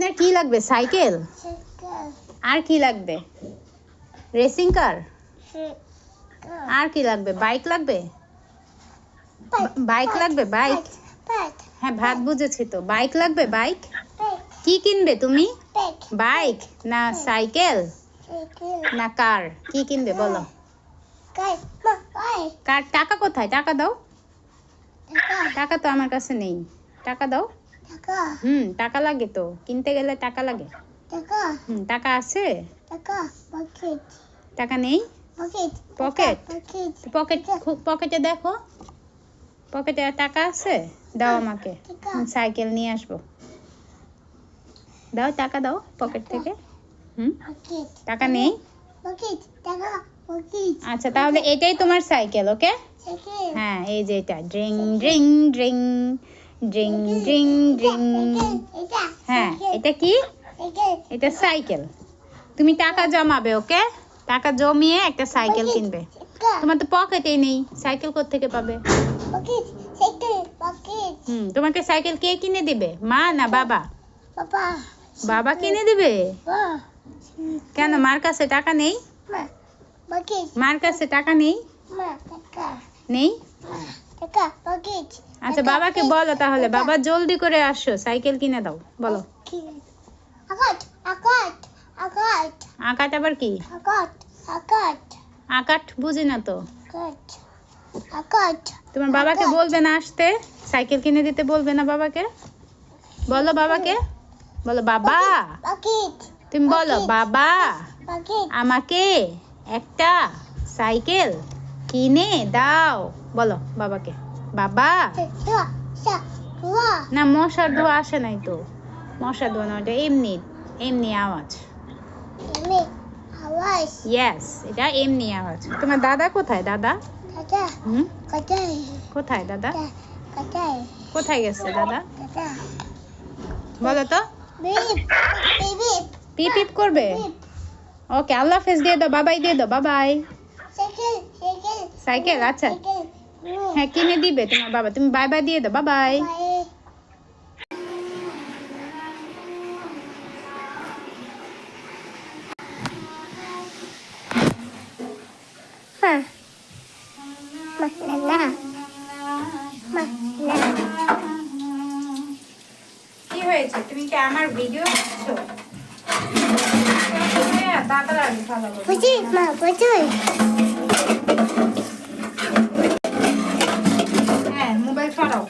আপনার কি লাগবে? সাইকেল? আর কি লাগবে? Racing car? আর কি লাগবে? বাইক লাগবে? বাইক লাগবে? বাইক? হ্যাঁ, ভাত বুঝেছি তো। বাইক লাগবে? বাইক কি কিনবে তুমি? বাইক না সাইকেল না কার? কি কিনবে বলো? কার? টাকা কোথায়? টাকা দাও। টাকা তো আমার কাছে নেই। টাকা দাও। টাকা লাগে তো, কিনতে গেলে টাকা লাগে। টাকা আছে? টাকা নেই? পকেট? পকেটে দেখো, পকেটে টাকা আছে? দাও আমাকে, সাইকেল নিয়ে আসবো। দাও, টাকা দাও পকেট থেকে। টাকা নেই? আচ্ছা, তাহলে এটাই তোমার সাইকেল। ওকে, হ্যাঁ, এই যে এটা drink drink drink drink drink drink. হ্যাঁ, এটা কি? এটা সাইকেল। তুমি টাকা জমাবে। ওকে, টাকা জমিয়ে একটা সাইকেল কিনবে। তোমার তো পকেটেই নেই, সাইকেল কোত্থেকে পাবে? তোমাকে সাইকেল কে কিনে দিবে? মা না বাবা? বাবা কিনে দিবে। কেন, মার কাছে টাকা নেই? মার কাছে টাকা নেই? নেই? আচ্ছা, বাবাকে বলো তাহলে, বাবা জলদি করে আসো, সাইকেল কিনে দাও। বলো। আকাট আবার কি? আকাট বুঝি না তো। তোমার বাবাকে বলবে না আসতে? সাইকেল কিনে দিতে বলবে না বাবাকে? বলো বাবাকে, বলো বাবা। তুমি বলো, বাবা আমাকে একটা সাইকেল কিনে দাও। বলো বাবাকে, বাবা। না, মশার ধোয়া আসে নাই তো। মশার ধোয়া না, ওটা এমনি এমনি আওয়াজ। ইয়েস, এটা এমনি আওয়াজ। তোমার দাদা কোথায়? দাদা কোথায়? দাদা কোথায় গেছে? দাদা বলো তো। পিপ পিপ করবে? ওকে, আল্লাহ হাফেজ দিয়ে দাও, বাবাই দিয়ে দাও, বাবাই। সাইকেল? আচ্ছা, হ্যাঁ, কিনে দিবে তোমার বাবা। তুমি বাই বাই দিয়ে দাও, বাবাই। কি হয়েছে? তুমি কি আমার ভিডিও দেখছো? হ্যাঁ, মোবাইল সরাও।